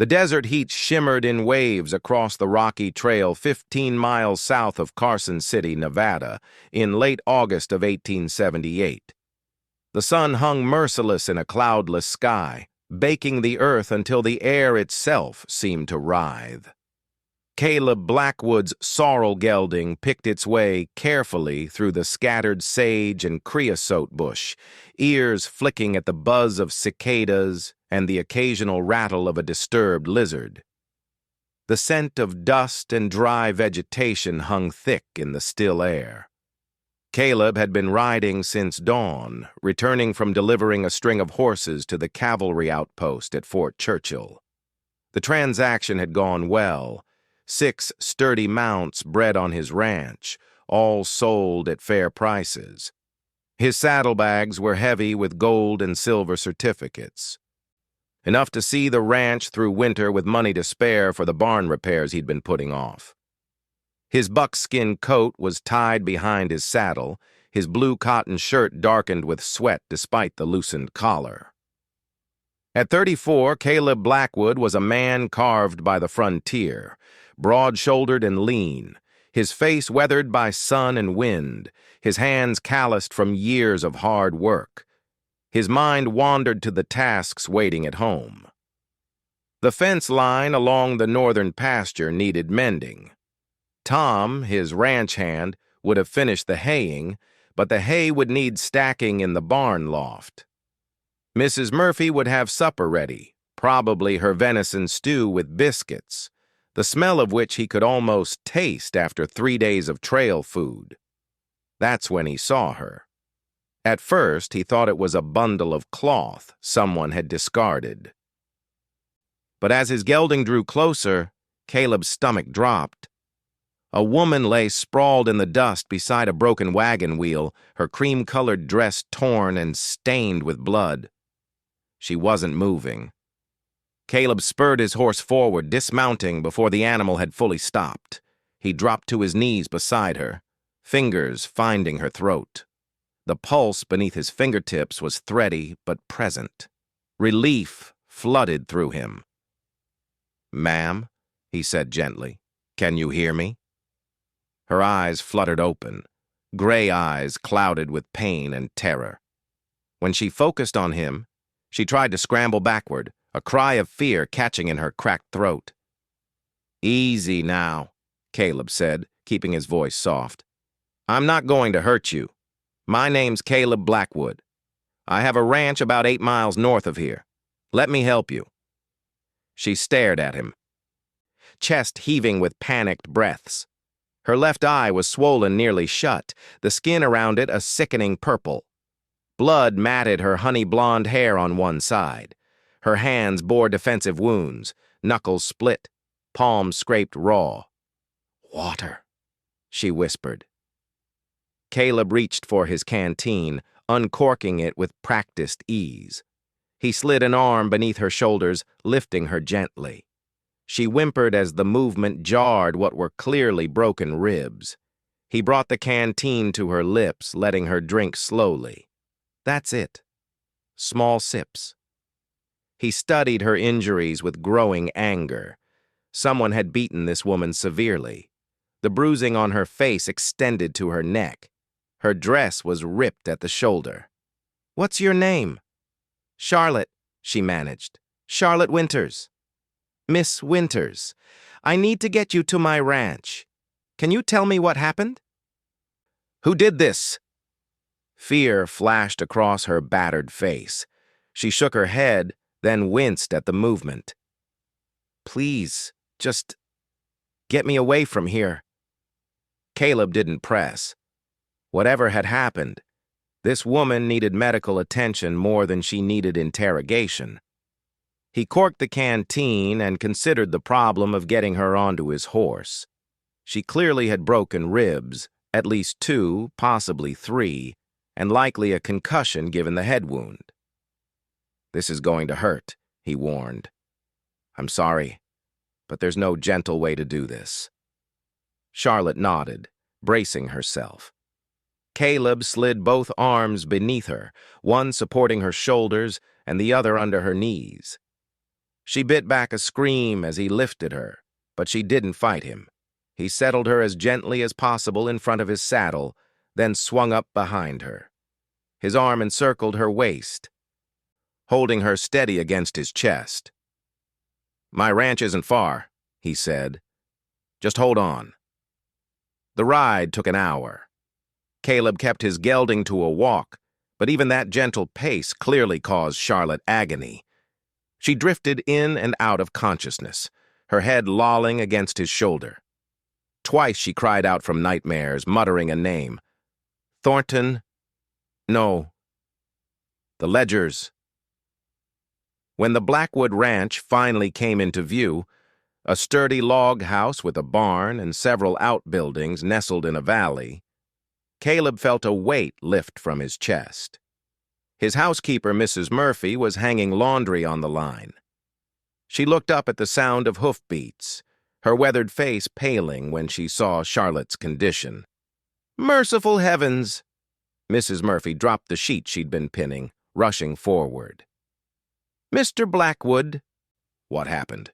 The desert heat shimmered in waves across the rocky trail 15 miles south of Carson City, Nevada, in late August of 1878. The sun hung merciless in a cloudless sky, baking the earth until the air itself seemed to writhe. Caleb Blackwood's sorrel gelding picked its way carefully through the scattered sage and creosote bush, ears flicking at the buzz of cicadas and the occasional rattle of a disturbed lizard. The scent of dust and dry vegetation hung thick in the still air. Caleb had been riding since dawn, returning from delivering a string of horses to the cavalry outpost at Fort Churchill. The transaction had gone well. 6 sturdy mounts bred on his ranch, all sold at fair prices. His saddlebags were heavy with gold and silver certificates, enough to see the ranch through winter with money to spare for the barn repairs he'd been putting off. His buckskin coat was tied behind his saddle, his blue cotton shirt darkened with sweat despite the loosened collar. At 34, Caleb Blackwood was a man carved by the frontier, broad-shouldered and lean, his face weathered by sun and wind, his hands calloused from years of hard work. His mind wandered to the tasks waiting at home. The fence line along the northern pasture needed mending. Tom, his ranch hand, would have finished the haying, but the hay would need stacking in the barn loft. Mrs. Murphy would have supper ready, probably her venison stew with biscuits, the smell of which he could almost taste after 3 days of trail food. That's when he saw her. At first, he thought it was a bundle of cloth someone had discarded. But as his gelding drew closer, Caleb's stomach dropped. A woman lay sprawled in the dust beside a broken wagon wheel, her cream-colored dress torn and stained with blood. She wasn't moving. Caleb spurred his horse forward, dismounting before the animal had fully stopped. He dropped to his knees beside her, fingers finding her throat. The pulse beneath his fingertips was thready but present. Relief flooded through him. "Ma'am," he said gently, "can you hear me?" Her eyes fluttered open, gray eyes clouded with pain and terror. When she focused on him, she tried to scramble backward, a cry of fear catching in her cracked throat. "Easy now," Caleb said, keeping his voice soft. "I'm not going to hurt you. My name's Caleb Blackwood. I have a ranch about 8 miles north of here. Let me help you." She stared at him, chest heaving with panicked breaths. Her left eye was swollen nearly shut, the skin around it a sickening purple. Blood matted her honey-blonde hair on one side. Her hands bore defensive wounds, knuckles split, palms scraped raw. "Water," she whispered. Caleb reached for his canteen, uncorking it with practiced ease. He slid an arm beneath her shoulders, lifting her gently. She whimpered as the movement jarred what were clearly broken ribs. He brought the canteen to her lips, letting her drink slowly. That's it. Small sips. He studied her injuries with growing anger. Someone had beaten this woman severely. The bruising on her face extended to her neck. Her dress was ripped at the shoulder. "What's your name?" "Charlotte," she managed. "Charlotte Winters." "Miss Winters, I need to get you to my ranch. Can you tell me what happened?" "Who did this?" Fear flashed across her battered face. She shook her head, then winced at the movement. "Please, just get me away from here." Caleb didn't press. Whatever had happened, this woman needed medical attention more than she needed interrogation. He corked the canteen and considered the problem of getting her onto his horse. She clearly had broken ribs, at least 2, possibly 3, and likely a concussion given the head wound. "This is going to hurt," he warned. "I'm sorry, but there's no gentle way to do this." Charlotte nodded, bracing herself. Caleb slid both arms beneath her, one supporting her shoulders and the other under her knees. She bit back a scream as he lifted her, but she didn't fight him. He settled her as gently as possible in front of his saddle, then swung up behind her. His arm encircled her waist, holding her steady against his chest. "My ranch isn't far," he said. "Just hold on." The ride took an hour. Caleb kept his gelding to a walk, but even that gentle pace clearly caused Charlotte agony. She drifted in and out of consciousness, her head lolling against his shoulder. Twice she cried out from nightmares, muttering a name. "Thornton? No. The Ledgers." When the Blackwood Ranch finally came into view, a sturdy log house with a barn and several outbuildings nestled in a valley, Caleb felt a weight lift from his chest. His housekeeper, Mrs. Murphy, was hanging laundry on the line. She looked up at the sound of hoofbeats, her weathered face paling when she saw Charlotte's condition. "Merciful heavens!" Mrs. Murphy dropped the sheet she'd been pinning, rushing forward. "Mr. Blackwood." "What happened?"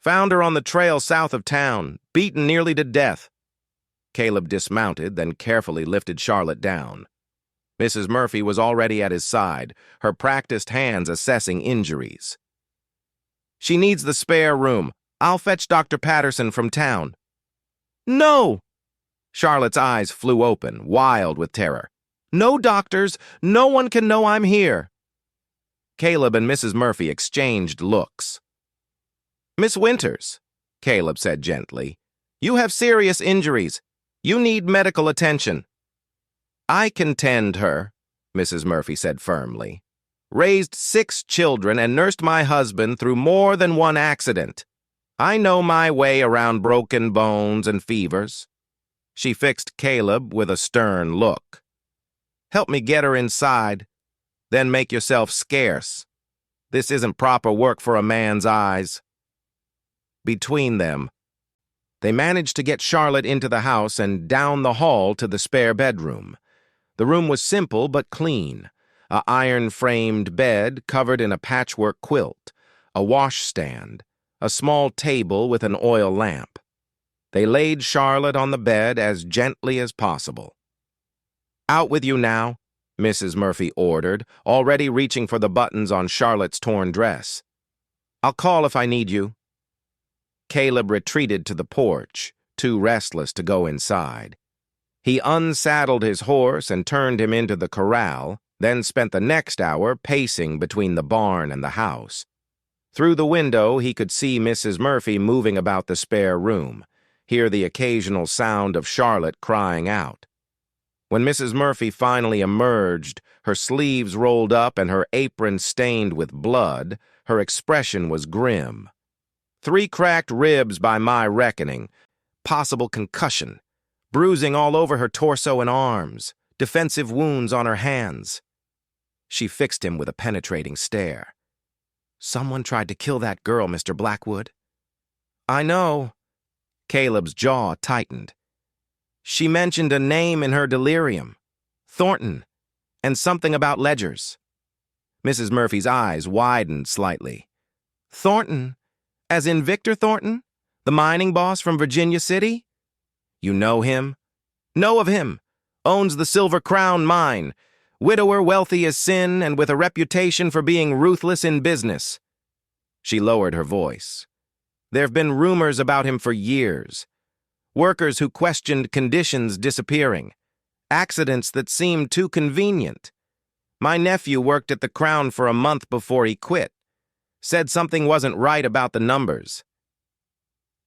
"Found her on the trail south of town, beaten nearly to death." Caleb dismounted, then carefully lifted Charlotte down. Mrs. Murphy was already at his side, her practiced hands assessing injuries. "She needs the spare room. I'll fetch Dr. Patterson from town." "No!" Charlotte's eyes flew open, wild with terror. "No doctors. No one can know I'm here." Caleb and Mrs. Murphy exchanged looks. "Miss Winters," Caleb said gently, "you have serious injuries. You need medical attention." "I can tend her," Mrs. Murphy said firmly. "Raised 6 children and nursed my husband through more than one accident. I know my way around broken bones and fevers." She fixed Caleb with a stern look. "Help me get her inside, then make yourself scarce. This isn't proper work for a man's eyes." Between them, they managed to get Charlotte into the house and down the hall to the spare bedroom. The room was simple but clean. A iron-framed bed covered in a patchwork quilt, a washstand, a small table with an oil lamp. They laid Charlotte on the bed as gently as possible. "Out with you now," Mrs. Murphy ordered, already reaching for the buttons on Charlotte's torn dress. "I'll call if I need you." Caleb retreated to the porch, too restless to go inside. He unsaddled his horse and turned him into the corral, then spent the next hour pacing between the barn and the house. Through the window, he could see Mrs. Murphy moving about the spare room, hear the occasional sound of Charlotte crying out. When Mrs. Murphy finally emerged, her sleeves rolled up and her apron stained with blood, her expression was grim. 3 cracked ribs by my reckoning, possible concussion, bruising all over her torso and arms, defensive wounds on her hands. She fixed him with a penetrating stare. "Someone tried to kill that girl, Mr. Blackwood." "I know." Caleb's jaw tightened. "She mentioned a name in her delirium. Thornton, and something about ledgers." Mrs. Murphy's eyes widened slightly. "Thornton? As in Victor Thornton? The mining boss from Virginia City?" "You know him?" "Know of him. Owns the Silver Crown mine. Widower wealthy as sin and with a reputation for being ruthless in business." She lowered her voice. "There have been rumors about him for years. Workers who questioned conditions disappearing. Accidents that seemed too convenient. My nephew worked at the Crown for a month before he quit. Said something wasn't right about the numbers."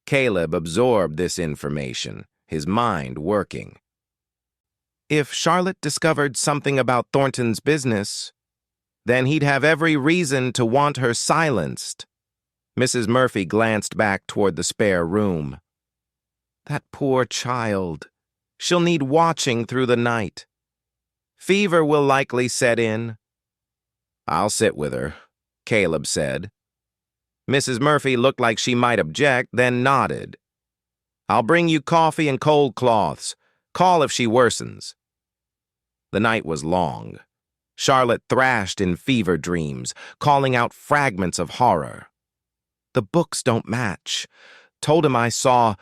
Caleb absorbed this information, his mind working. If Charlotte discovered something about Thornton's business, then he'd have every reason to want her silenced. Mrs. Murphy glanced back toward the spare room. "That poor child. She'll need watching through the night. Fever will likely set in." "I'll sit with her," Caleb said. Mrs. Murphy looked like she might object, then nodded. "I'll bring you coffee and cold cloths. Call if she worsens." The night was long. Charlotte thrashed in fever dreams, calling out fragments of horror. The books don't match. Told him I saw.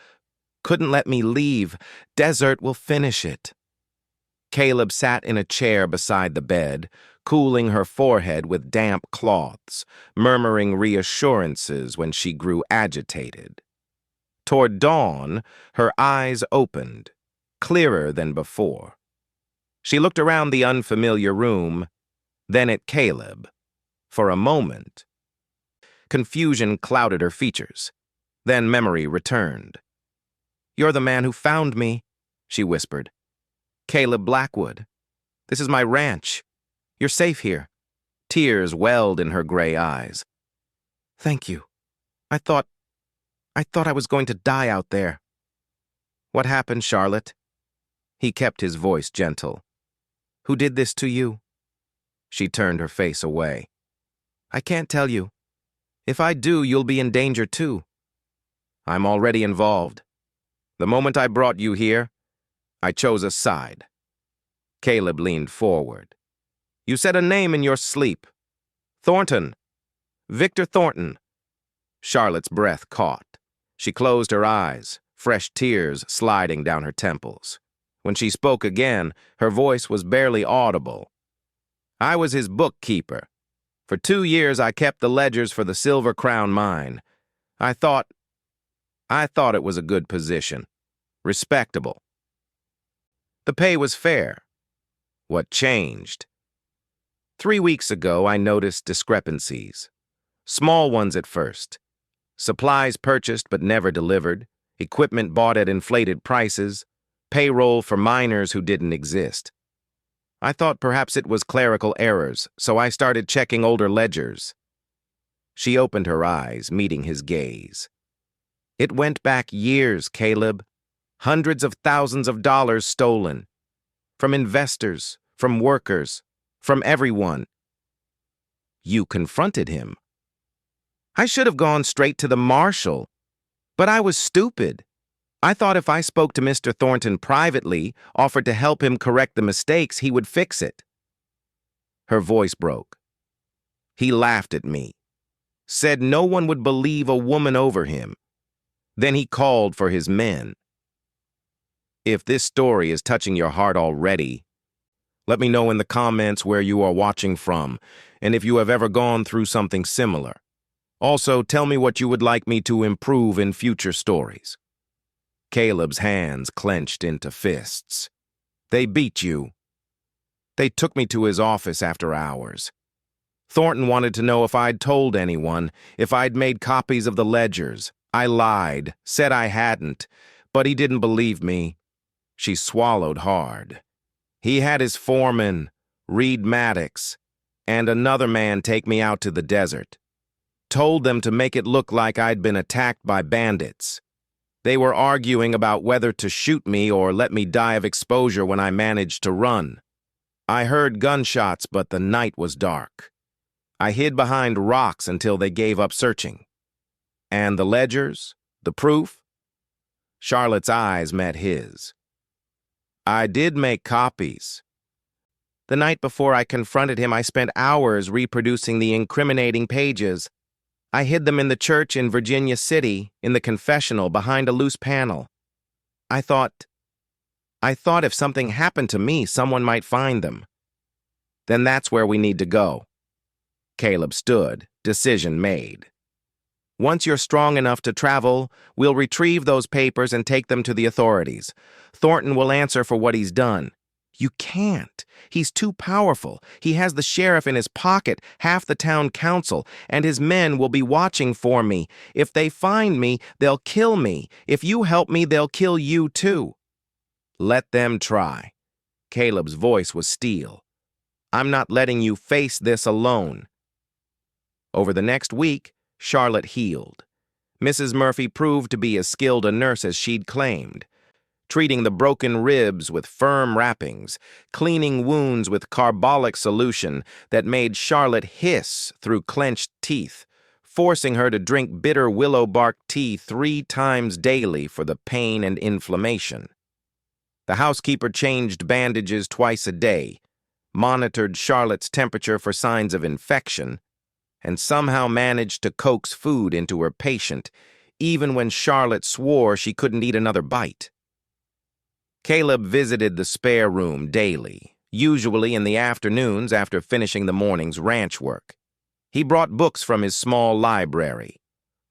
Couldn't let me leave. Desert will finish it. Caleb sat in a chair beside the bed, cooling her forehead with damp cloths, murmuring reassurances when she grew agitated. Toward dawn, her eyes opened, clearer than before. She looked around the unfamiliar room, then at Caleb. For a moment, confusion clouded her features. Then memory returned. "You're the man who found me," she whispered. "Caleb Blackwood. This is my ranch. You're safe here." Tears welled in her gray eyes. "Thank you. I thought I was going to die out there." "What happened, Charlotte?" He kept his voice gentle. "Who did this to you?" She turned her face away. "I can't tell you. If I do, you'll be in danger too. I'm already involved. The moment I brought you here, I chose a side." Caleb leaned forward. "You said a name in your sleep. Thornton. Victor Thornton." Charlotte's breath caught. She closed her eyes, fresh tears sliding down her temples. When she spoke again, her voice was barely audible. "I was his bookkeeper. For 2 years I kept the ledgers for the Silver Crown mine. I thought it was a good position. Respectable. The pay was fair. What changed? 3 weeks ago, I noticed discrepancies. Small ones at first. Supplies purchased but never delivered, equipment bought at inflated prices, payroll for miners who didn't exist. I thought perhaps it was clerical errors, so I started checking older ledgers." She opened her eyes, meeting his gaze. "It went back years, Caleb. Hundreds of thousands of dollars stolen. From investors, from workers, from everyone." "You confronted him." "I should have gone straight to the marshal. But I was stupid. I thought if I spoke to Mr. Thornton privately, offered to help him correct the mistakes, he would fix it." Her voice broke. "He laughed at me. Said no one would believe a woman over him. Then he called for his men." If this story is touching your heart already, let me know in the comments where you are watching from, and if you have ever gone through something similar. Also, tell me what you would like me to improve in future stories. Caleb's hands clenched into fists. "They beat you." "They took me to his office after hours. Thornton wanted to know if I'd told anyone, if I'd made copies of the ledgers. I lied, said I hadn't, but he didn't believe me." She swallowed hard. "He had his foreman, Reed Maddox, and another man take me out to the desert. Told them to make it look like I'd been attacked by bandits. They were arguing about whether to shoot me or let me die of exposure when I managed to run. I heard gunshots, but the night was dark. I hid behind rocks until they gave up searching." "And the ledgers? The proof?" Charlotte's eyes met his. "I did make copies. The night before I confronted him, I spent hours reproducing the incriminating pages. I hid them in the church in Virginia City, in the confessional, behind a loose panel. I thought if something happened to me, someone might find them. Then that's where we need to go." Caleb stood, decision made. "Once you're strong enough to travel, we'll retrieve those papers and take them to the authorities. Thornton will answer for what he's done." "You can't. He's too powerful. He has the sheriff in his pocket, half the town council, and his men will be watching for me. If they find me, they'll kill me. If you help me, they'll kill you too." "Let them try." Caleb's voice was steel. "I'm not letting you face this alone." Over the next week, Charlotte healed. Mrs. Murphy proved to be as skilled a nurse as she'd claimed, treating the broken ribs with firm wrappings, cleaning wounds with carbolic solution that made Charlotte hiss through clenched teeth, forcing her to drink bitter willow bark tea 3 times daily for the pain and inflammation. The housekeeper changed bandages twice a day, monitored Charlotte's temperature for signs of infection, and somehow managed to coax food into her patient, even when Charlotte swore she couldn't eat another bite. Caleb visited the spare room daily, usually in the afternoons after finishing the morning's ranch work. He brought books from his small library,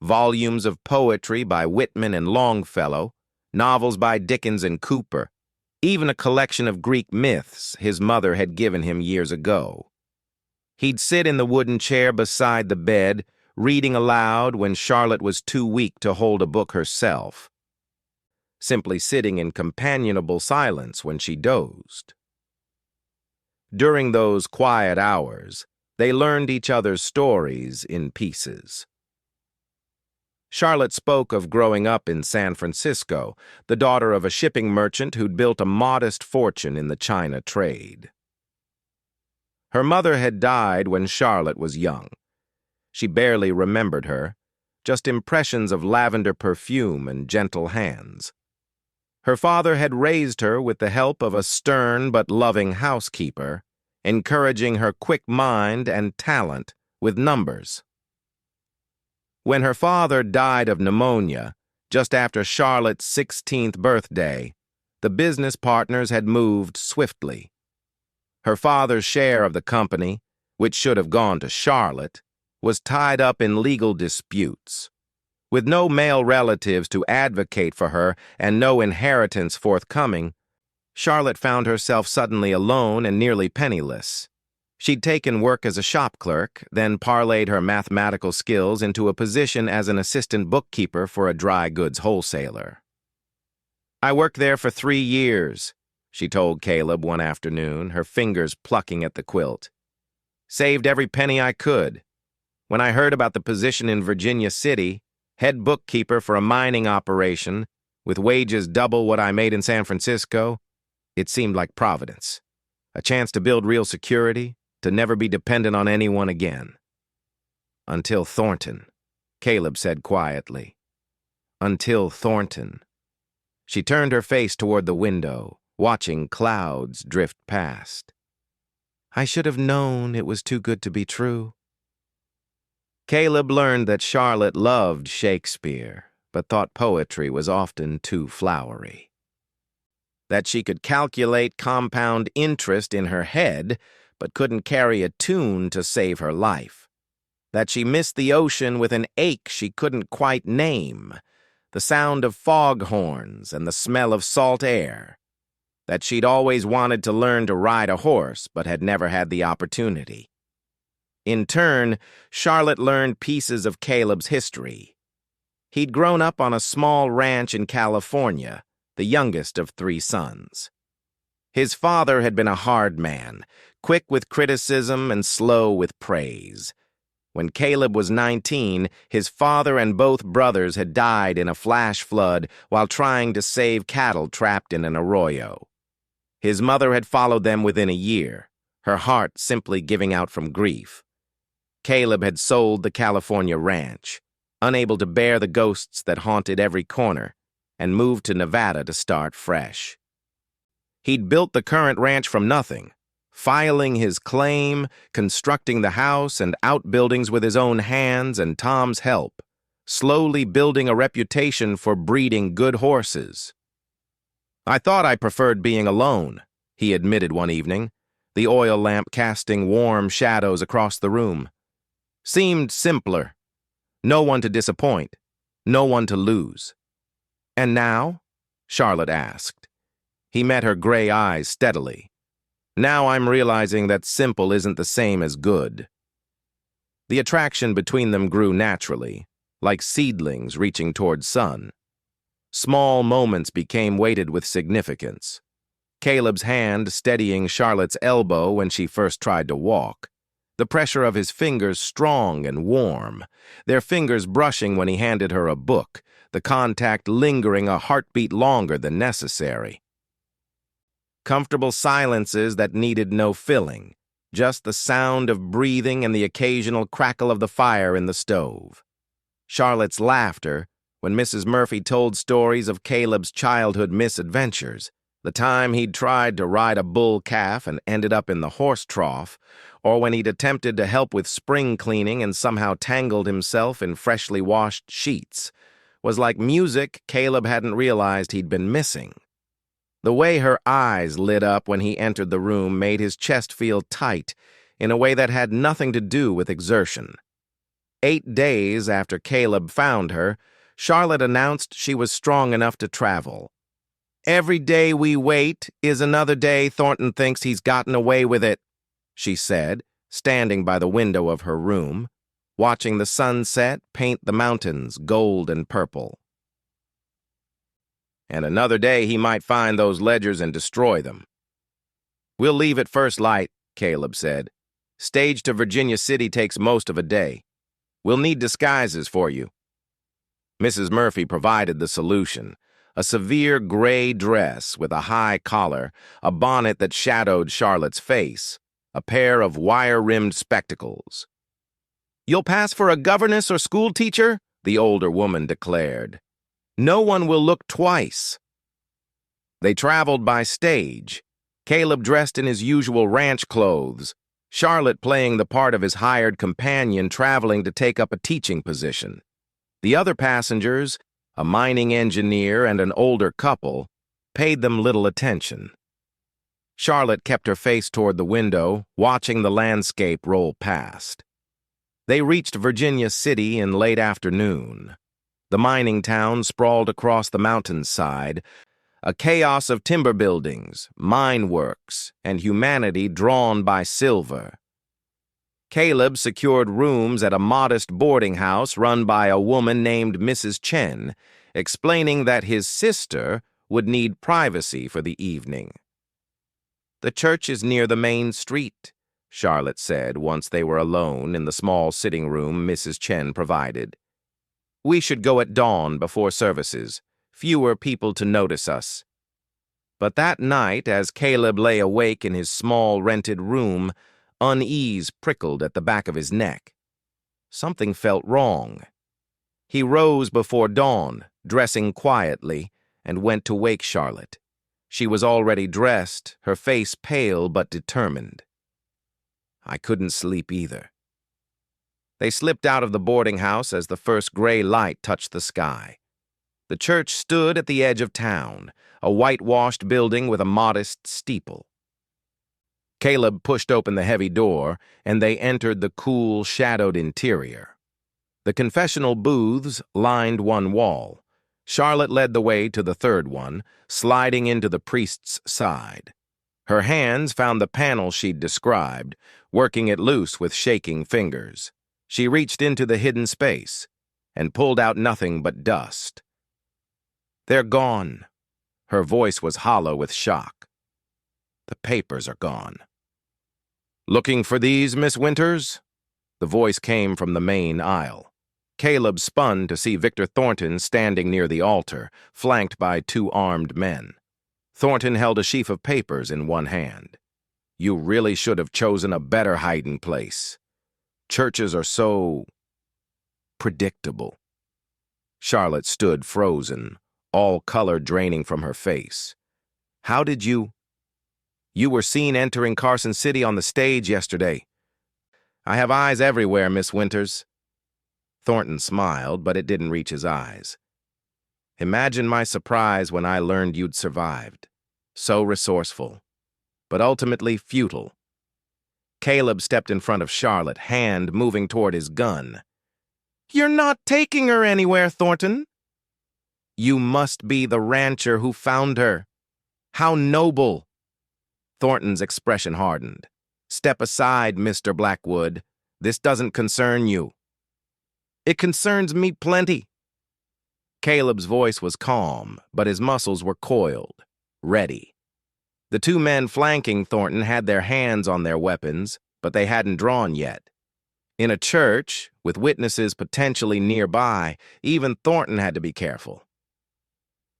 volumes of poetry by Whitman and Longfellow, novels by Dickens and Cooper, even a collection of Greek myths his mother had given him years ago. He'd sit in the wooden chair beside the bed, reading aloud when Charlotte was too weak to hold a book herself, simply sitting in companionable silence when she dozed. During those quiet hours, they learned each other's stories in pieces. Charlotte spoke of growing up in San Francisco, the daughter of a shipping merchant who'd built a modest fortune in the China trade. Her mother had died when Charlotte was young. She barely remembered her, just impressions of lavender perfume and gentle hands. Her father had raised her with the help of a stern but loving housekeeper, encouraging her quick mind and talent with numbers. When her father died of pneumonia, just after Charlotte's 16th birthday, the business partners had moved swiftly. Her father's share of the company, which should have gone to Charlotte, was tied up in legal disputes. With no male relatives to advocate for her and no inheritance forthcoming, Charlotte found herself suddenly alone and nearly penniless. She'd taken work as a shop clerk, then parlayed her mathematical skills into a position as an assistant bookkeeper for a dry goods wholesaler. "I worked there for 3 years," she told Caleb one afternoon, her fingers plucking at the quilt. "Saved every penny I could. When I heard about the position in Virginia City, head bookkeeper for a mining operation, with wages double what I made in San Francisco, it seemed like Providence. A chance to build real security, to never be dependent on anyone again." "Until Thornton," Caleb said quietly. "Until Thornton." She turned her face toward the window, watching clouds drift past. "I should have known it was too good to be true." Caleb learned that Charlotte loved Shakespeare, but thought poetry was often too flowery. That she could calculate compound interest in her head, but couldn't carry a tune to save her life. That she missed the ocean with an ache she couldn't quite name, the sound of foghorns and the smell of salt air. That she'd always wanted to learn to ride a horse, but had never had the opportunity. In turn, Charlotte learned pieces of Caleb's history. He'd grown up on a small ranch in California, the youngest of 3 sons. His father had been a hard man, quick with criticism and slow with praise. When Caleb was 19, his father and both brothers had died in a flash flood while trying to save cattle trapped in an arroyo. His mother had followed them within a year, her heart simply giving out from grief. Caleb had sold the California ranch, unable to bear the ghosts that haunted every corner, and moved to Nevada to start fresh. He'd built the current ranch from nothing, filing his claim, constructing the house and outbuildings with his own hands and Tom's help, slowly building a reputation for breeding good horses. "I thought I preferred being alone," he admitted one evening, the oil lamp casting warm shadows across the room. "Seemed simpler. No one to disappoint, no one to lose." "And now?" Charlotte asked. He met her gray eyes steadily. "Now I'm realizing that simple isn't the same as good." The attraction between them grew naturally, like seedlings reaching toward sun. Small moments became weighted with significance. Caleb's hand steadying Charlotte's elbow when she first tried to walk. The pressure of his fingers strong and warm, their fingers brushing when he handed her a book, the contact lingering a heartbeat longer than necessary. Comfortable silences that needed no filling, just the sound of breathing and the occasional crackle of the fire in the stove. Charlotte's laughter when Mrs. Murphy told stories of Caleb's childhood misadventures, The time he'd tried to ride a bull calf and ended up in the horse trough, or when he'd attempted to help with spring cleaning and somehow tangled himself in freshly washed sheets, was like music Caleb hadn't realized he'd been missing. The way her eyes lit up when he entered the room made his chest feel tight in a way that had nothing to do with exertion. 8 days after Caleb found her, Charlotte announced she was strong enough to travel. "Every day we wait is another day Thornton thinks he's gotten away with it," she said, standing by the window of her room, watching the sunset paint the mountains gold and purple. "And another day he might find those ledgers and destroy them." "We'll leave at first light," Caleb said. "Stage to Virginia City takes most of a day. We'll need disguises for you." Mrs. Murphy provided the solution: a severe gray dress with a high collar, a bonnet that shadowed Charlotte's face, a pair of wire-rimmed spectacles. "You'll pass for a governess or school teacher," the older woman declared. "No one will look twice." They traveled by stage, Caleb dressed in his usual ranch clothes, Charlotte playing the part of his hired companion traveling to take up a teaching position. The other passengers, a mining engineer and an older couple, paid them little attention. Charlotte kept her face toward the window, watching the landscape roll past. They reached Virginia City in late afternoon. The mining town sprawled across the mountainside, a chaos of timber buildings, mine works, and humanity drawn by silver. Caleb secured rooms at a modest boarding house run by a woman named Mrs. Chen, explaining that his sister would need privacy for the evening. "The church is near the main street," Charlotte said once they were alone in the small sitting room Mrs. Chen provided. "We should go at dawn before services. Fewer people to notice us." But that night, as Caleb lay awake in his small rented room, unease prickled at the back of his neck. Something felt wrong. He rose before dawn, dressing quietly, and went to wake Charlotte. She was already dressed, her face pale but determined. "I couldn't sleep either." They slipped out of the boarding house as the first gray light touched the sky. The church stood at the edge of town, a whitewashed building with a modest steeple. Caleb pushed open the heavy door, and they entered the cool, shadowed interior. The confessional booths lined one wall. Charlotte led the way to the third one, sliding into the priest's side. Her hands found the panel she'd described, working it loose with shaking fingers. She reached into the hidden space and pulled out nothing but dust. "They're gone." Her voice was hollow with shock. "The papers are gone." "Looking for these, Miss Winters?" The voice came from the main aisle. Caleb spun to see Victor Thornton standing near the altar, flanked by 2 armed men. Thornton held a sheaf of papers in one hand. "You really should have chosen a better hiding place. Churches are so predictable." Charlotte stood frozen, all color draining from her face. "How did you were seen entering Carson City on the stage yesterday." "I have eyes everywhere, Miss Winters." Thornton smiled, but it didn't reach his eyes. "Imagine my surprise when I learned you'd survived. So resourceful, but ultimately futile." Caleb stepped in front of Charlotte, hand moving toward his gun. "You're not taking her anywhere, Thornton." "You must be the rancher who found her. How noble." Thornton's expression hardened. "Step aside, Mr. Blackwood. This doesn't concern you." "It concerns me plenty." Caleb's voice was calm, but his muscles were coiled, ready. The 2 men flanking Thornton had their hands on their weapons, but they hadn't drawn yet. In a church, with witnesses potentially nearby, even Thornton had to be careful.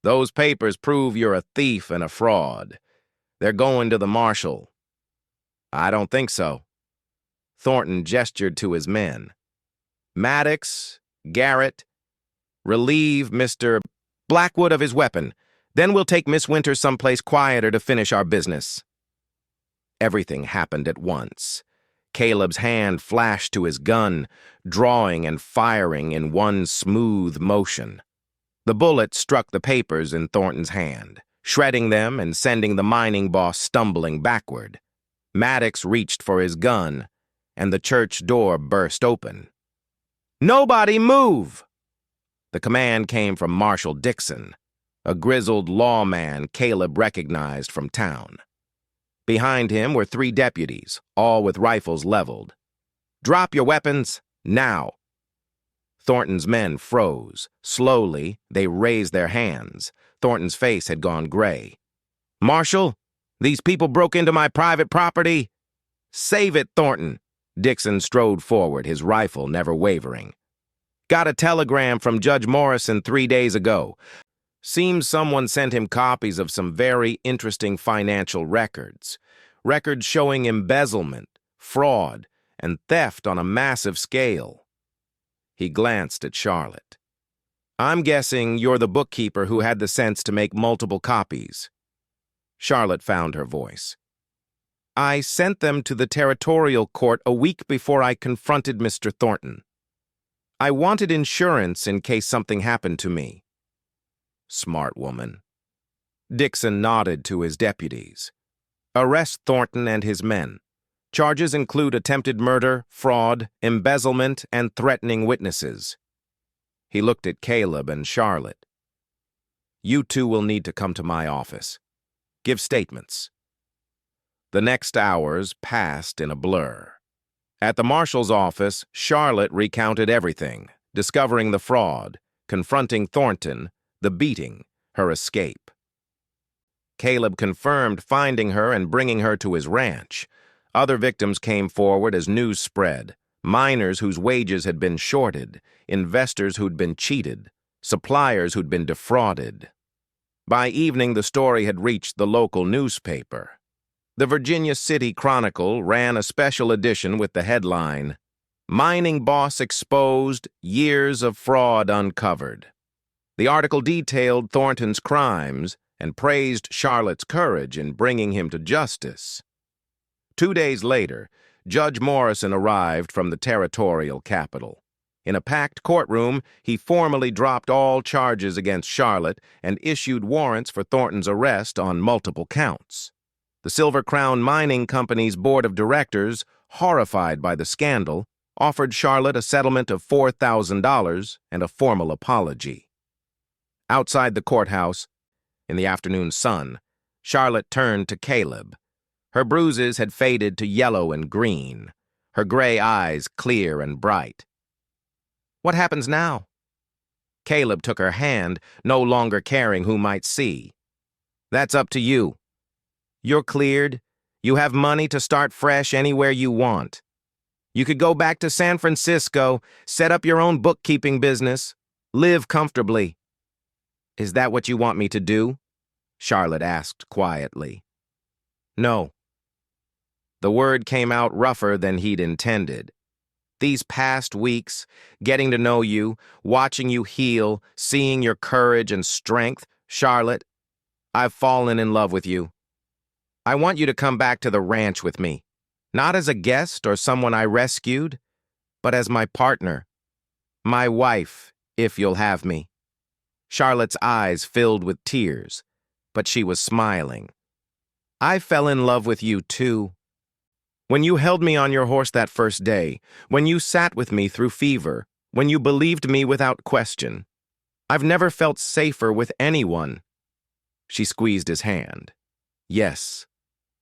"Those papers prove you're a thief and a fraud. They're going to the marshal." "I don't think so." Thornton gestured to his men. "Maddox, Garrett, relieve Mr. Blackwood of his weapon. Then we'll take Miss Winter someplace quieter to finish our business." Everything happened at once. Caleb's hand flashed to his gun, drawing and firing in one smooth motion. The bullet struck the papers in Thornton's hand, shredding them and sending the mining boss stumbling backward. Maddox reached for his gun, and the church door burst open. "Nobody move!" The command came from Marshal Dixon, a grizzled lawman Caleb recognized from town. Behind him were 3 deputies, all with rifles leveled. "Drop your weapons, now!" Thornton's men froze. Slowly, they raised their hands. Thornton's face had gone gray. "Marshal, these people broke into my private property." "Save it, Thornton." Dixon strode forward, his rifle never wavering. "Got a telegram from Judge Morrison 3 days ago. Seems someone sent him copies of some very interesting financial records. Records showing embezzlement, fraud, and theft on a massive scale." He glanced at Charlotte. "I'm guessing you're the bookkeeper who had the sense to make multiple copies." Charlotte found her voice. "I sent them to the territorial court a week before I confronted Mr. Thornton. I wanted insurance in case something happened to me." "Smart woman." Dixon nodded to his deputies. "Arrest Thornton and his men. Charges include attempted murder, fraud, embezzlement, and threatening witnesses." He looked at Caleb and Charlotte. "You two will need to come to my office. Give statements." The next hours passed in a blur. At the marshal's office, Charlotte recounted everything, discovering the fraud, confronting Thornton, the beating, her escape. Caleb confirmed finding her and bringing her to his ranch. Other victims came forward as news spread: miners whose wages had been shorted, investors who'd been cheated, suppliers who'd been defrauded. By evening, the story had reached the local newspaper. The Virginia City Chronicle ran a special edition with the headline, "Mining Boss Exposed, Years of Fraud Uncovered." The article detailed Thornton's crimes and praised Charlotte's courage in bringing him to justice. 2 days later, Judge Morrison arrived from the territorial capital. In a packed courtroom, he formally dropped all charges against Charlotte and issued warrants for Thornton's arrest on multiple counts. The Silver Crown Mining Company's board of directors, horrified by the scandal, offered Charlotte a settlement of $4,000 and a formal apology. Outside the courthouse, in the afternoon sun, Charlotte turned to Caleb. Her bruises had faded to yellow and green, her gray eyes clear and bright. "What happens now?" Caleb took her hand, no longer caring who might see. "That's up to you. You're cleared. You have money to start fresh anywhere you want. You could go back to San Francisco, set up your own bookkeeping business, live comfortably." "Is that what you want me to do?" Charlotte asked quietly. "No." The word came out rougher than he'd intended. These past weeks, getting to know you, watching you heal, seeing your courage and strength, Charlotte, I've fallen in love with you. I want you to come back to the ranch with me, not as a guest or someone I rescued, but as my partner, my wife, if you'll have me." Charlotte's eyes filled with tears, but she was smiling. "I fell in love with you too. When you held me on your horse that first day, when you sat with me through fever, when you believed me without question, I've never felt safer with anyone." She squeezed his hand. "Yes,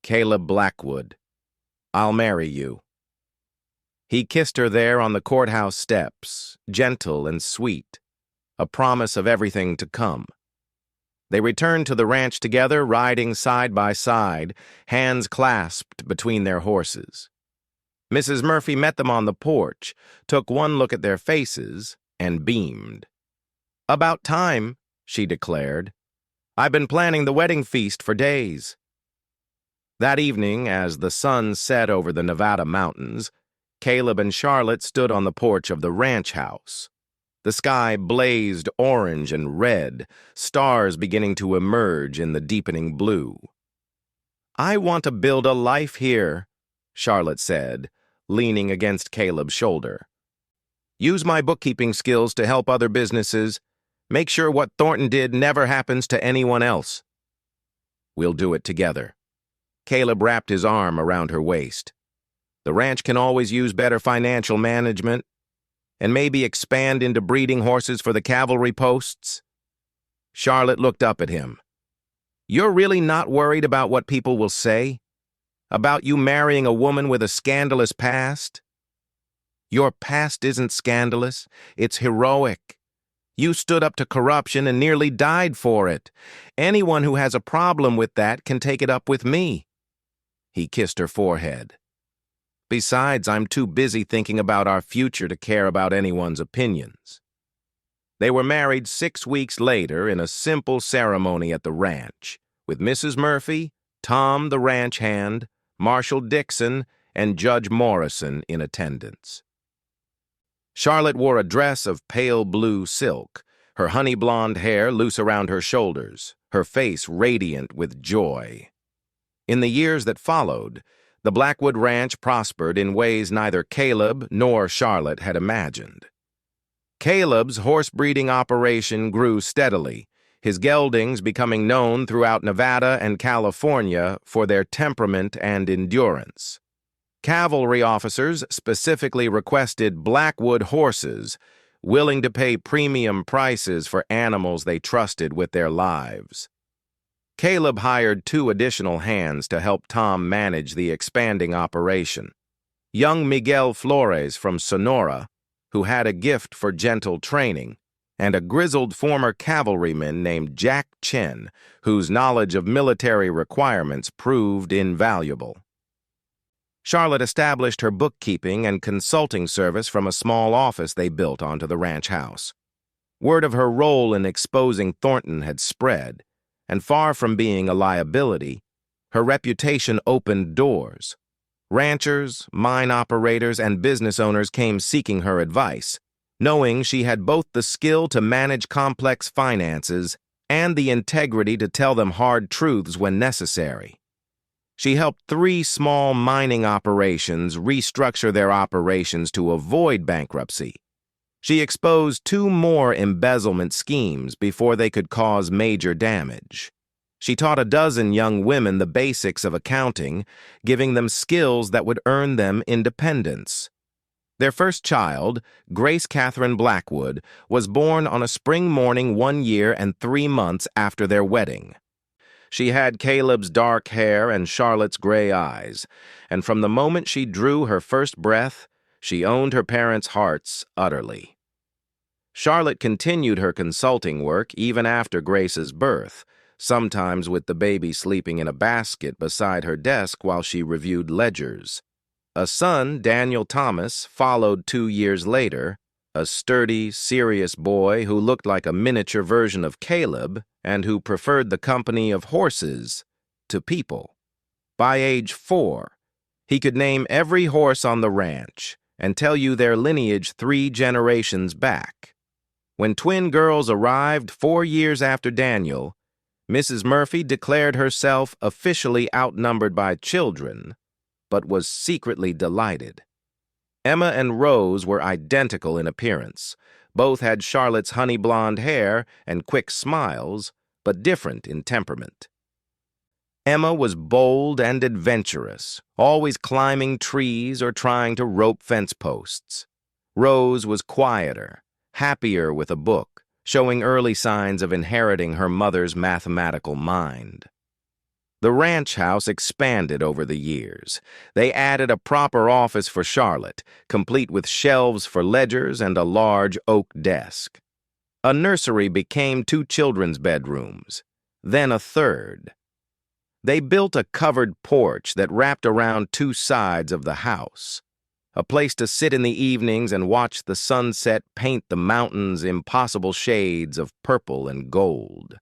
Caleb Blackwood, I'll marry you." He kissed her there on the courthouse steps, gentle and sweet, a promise of everything to come. They returned to the ranch together, riding side by side, hands clasped between their horses. Mrs. Murphy met them on the porch, took one look at their faces, and beamed. "About time," she declared. "I've been planning the wedding feast for days." That evening, as the sun set over the Nevada mountains, Caleb and Charlotte stood on the porch of the ranch house. The sky blazed orange and red, stars beginning to emerge in the deepening blue. "I want to build a life here," Charlotte said, leaning against Caleb's shoulder. "Use my bookkeeping skills to help other businesses. Make sure what Thornton did never happens to anyone else." "We'll do it together." Caleb wrapped his arm around her waist. "The ranch can always use better financial management, and maybe expand into breeding horses for the cavalry posts." Charlotte looked up at him. "You're really not worried about what people will say? About you marrying a woman with a scandalous past?" "Your past isn't scandalous. It's heroic. You stood up to corruption and nearly died for it. Anyone who has a problem with that can take it up with me." He kissed her forehead. "Besides, I'm too busy thinking about our future to care about anyone's opinions." They were married 6 weeks later in a simple ceremony at the ranch, with Mrs. Murphy, Tom the ranch hand, Marshall Dixon, and Judge Morrison in attendance. Charlotte wore a dress of pale blue silk, her honey blonde hair loose around her shoulders, her face radiant with joy. In the years that followed, the Blackwood Ranch prospered in ways neither Caleb nor Charlotte had imagined. Caleb's horse breeding operation grew steadily, his geldings becoming known throughout Nevada and California for their temperament and endurance. Cavalry officers specifically requested Blackwood horses, willing to pay premium prices for animals they trusted with their lives. Caleb hired 2 additional hands to help Tom manage the expanding operation. Young Miguel Flores from Sonora, who had a gift for gentle training, and a grizzled former cavalryman named Jack Chen, whose knowledge of military requirements proved invaluable. Charlotte established her bookkeeping and consulting service from a small office they built onto the ranch house. Word of her role in exposing Thornton had spread, and far from being a liability, her reputation opened doors. Ranchers, mine operators, and business owners came seeking her advice, knowing she had both the skill to manage complex finances and the integrity to tell them hard truths when necessary. She helped 3 small mining operations restructure their operations to avoid bankruptcy. She exposed 2 more embezzlement schemes before they could cause major damage. She taught a dozen young women the basics of accounting, giving them skills that would earn them independence. Their first child, Grace Catherine Blackwood, was born on a spring morning 1 year and 3 months after their wedding. She had Caleb's dark hair and Charlotte's gray eyes, and from the moment she drew her first breath, she owned her parents' hearts utterly. Charlotte continued her consulting work even after Grace's birth, sometimes with the baby sleeping in a basket beside her desk while she reviewed ledgers. A son, Daniel Thomas, followed 2 years later, a sturdy, serious boy who looked like a miniature version of Caleb and who preferred the company of horses to people. By age 4, he could name every horse on the ranch and tell you their lineage 3 generations back. When twin girls arrived 4 years after Daniel, Mrs. Murphy declared herself officially outnumbered by children, but was secretly delighted. Emma and Rose were identical in appearance. Both had Charlotte's honey blonde hair and quick smiles, but different in temperament. Emma was bold and adventurous, always climbing trees or trying to rope fence posts. Rose was quieter, happier with a book, showing early signs of inheriting her mother's mathematical mind. The ranch house expanded over the years. They added a proper office for Charlotte, complete with shelves for ledgers and a large oak desk. A nursery became 2 children's bedrooms, then a third. They built a covered porch that wrapped around 2 sides of the house, a place to sit in the evenings and watch the sunset paint the mountains impossible shades of purple and gold.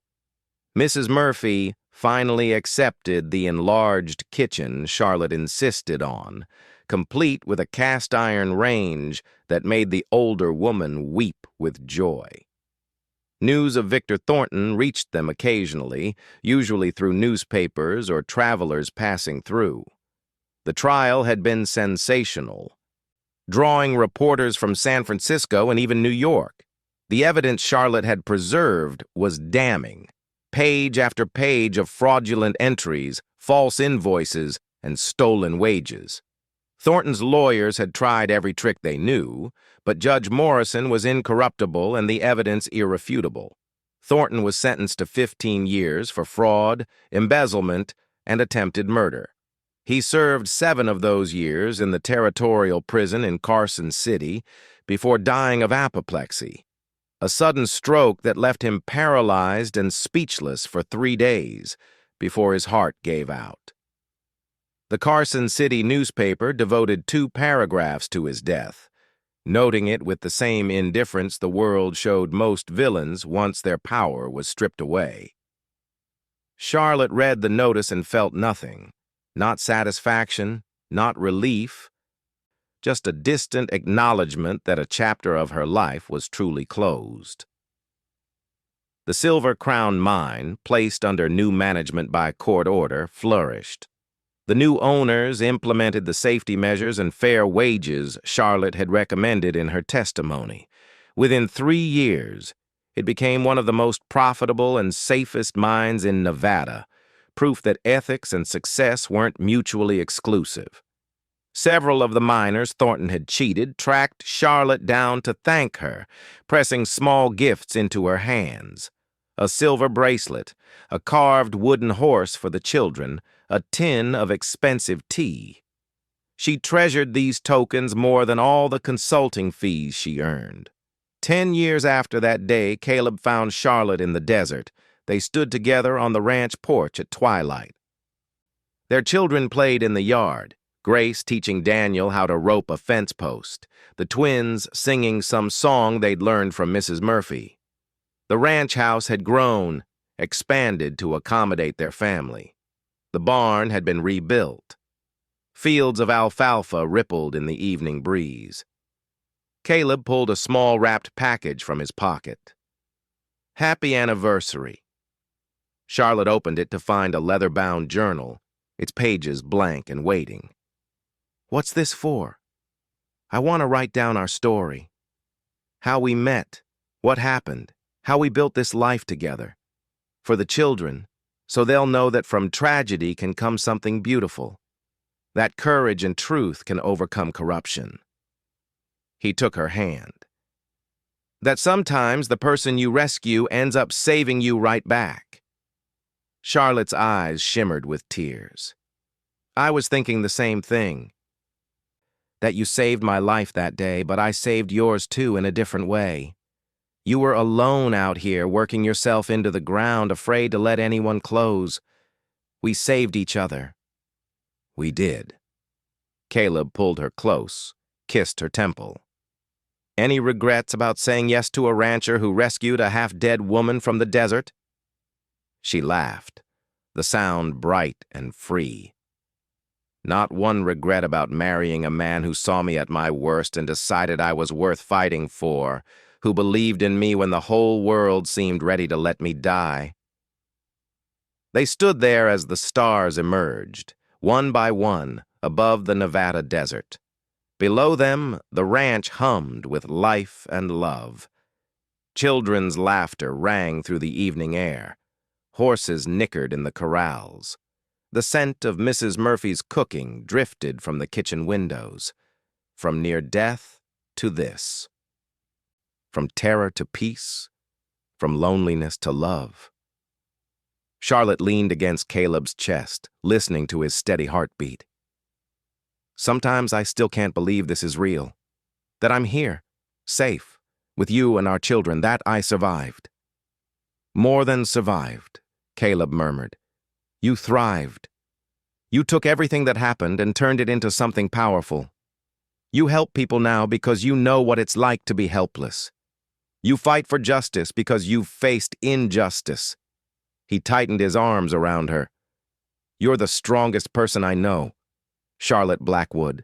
Mrs. Murphy finally accepted the enlarged kitchen Charlotte insisted on, complete with a cast-iron range that made the older woman weep with joy. News of Victor Thornton reached them occasionally, usually through newspapers or travelers passing through. The trial had been sensational, drawing reporters from San Francisco and even New York. The evidence Charlotte had preserved was damning. Page after page of fraudulent entries, false invoices, and stolen wages. Thornton's lawyers had tried every trick they knew, but Judge Morrison was incorruptible and the evidence irrefutable. Thornton was sentenced to 15 years for fraud, embezzlement, and attempted murder. He served 7 of those years in the territorial prison in Carson City before dying of apoplexy, a sudden stroke that left him paralyzed and speechless for 3 days before his heart gave out. The Carson City newspaper devoted 2 paragraphs to his death, noting it with the same indifference the world showed most villains once their power was stripped away. Charlotte read the notice and felt nothing. Not satisfaction, not relief, just a distant acknowledgement that a chapter of her life was truly closed. The Silver Crown mine, placed under new management by court order, flourished. The new owners implemented the safety measures and fair wages Charlotte had recommended in her testimony. Within 3 years, it became one of the most profitable and safest mines in Nevada, proof that ethics and success weren't mutually exclusive. Several of the miners Thornton had cheated tracked Charlotte down to thank her, pressing small gifts into her hands. A silver bracelet, a carved wooden horse for the children, a tin of expensive tea. She treasured these tokens more than all the consulting fees she earned. 10 years after that day, Caleb found Charlotte in the desert. They stood together on the ranch porch at twilight. Their children played in the yard, Grace teaching Daniel how to rope a fence post, the twins singing some song they'd learned from Mrs. Murphy. The ranch house had grown, expanded to accommodate their family. The barn had been rebuilt. Fields of alfalfa rippled in the evening breeze. Caleb pulled a small wrapped package from his pocket. Happy anniversary. Charlotte opened it to find a leather-bound journal, its pages blank and waiting. What's this for? I want to write down our story. How we met, what happened, how we built this life together. For the children, so they'll know that from tragedy can come something beautiful. That courage and truth can overcome corruption. He took her hand. That sometimes the person you rescue ends up saving you right back. Charlotte's eyes shimmered with tears. I was thinking the same thing. That you saved my life that day, but I saved yours too in a different way. You were alone out here, working yourself into the ground, afraid to let anyone close. We saved each other. We did. Caleb pulled her close, kissed her temple. Any regrets about saying yes to a rancher who rescued a half-dead woman from the desert? She laughed, the sound bright and free. Not one regret about marrying a man who saw me at my worst and decided I was worth fighting for, who believed in me when the whole world seemed ready to let me die. They stood there as the stars emerged, one by one, above the Nevada desert. Below them, the ranch hummed with life and love. Children's laughter rang through the evening air. Horses nickered in the corrals. The scent of Mrs. Murphy's cooking drifted from the kitchen windows. From near death to this. From terror to peace. From loneliness to love. Charlotte leaned against Caleb's chest, listening to his steady heartbeat. Sometimes I still can't believe this is real. That I'm here, safe, with you and our children, that I survived. More than survived, Caleb murmured. You thrived. You took everything that happened and turned it into something powerful. You help people now because you know what it's like to be helpless. You fight for justice because you've faced injustice. He tightened his arms around her. You're the strongest person I know. Charlotte Blackwood.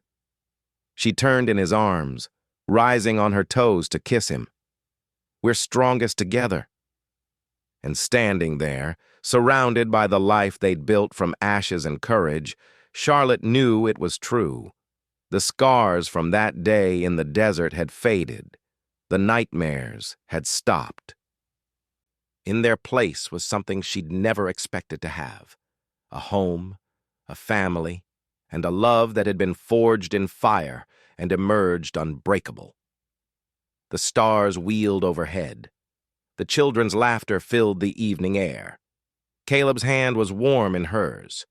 She turned in his arms, rising on her toes to kiss him. "We're strongest together." And standing there, surrounded by the life they'd built from ashes and courage, Charlotte knew it was true. The scars from that day in the desert had faded. The nightmares had stopped. In their place was something she'd never expected to have: a home, a family, and a love that had been forged in fire and emerged unbreakable. The stars wheeled overhead. The children's laughter filled the evening air. Caleb's hand was warm in hers.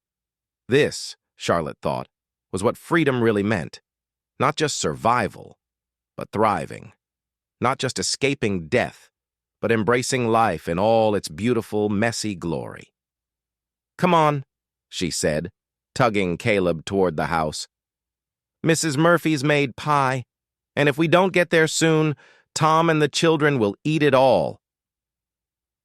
This, Charlotte thought, was what freedom really meant. Not just survival, but thriving. Not just escaping death, but embracing life in all its beautiful, messy glory. "Come on," she said, tugging Caleb toward the house. "Mrs. Murphy's made pie, and if we don't get there soon, Tom and the children will eat it all."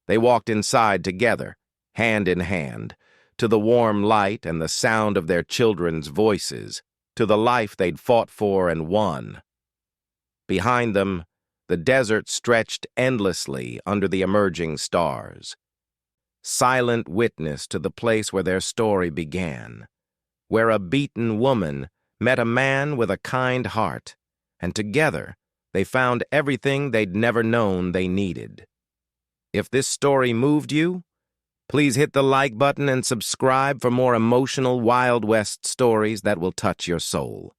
They walked inside together, hand in hand, to the warm light and the sound of their children's voices, to the life they'd fought for and won. Behind them, the desert stretched endlessly under the emerging stars. Silent witness to the place where their story began, where a beaten woman met a man with a kind heart, and together they found everything they'd never known they needed. If this story moved you, please hit the like button and subscribe for more emotional Wild West stories that will touch your soul.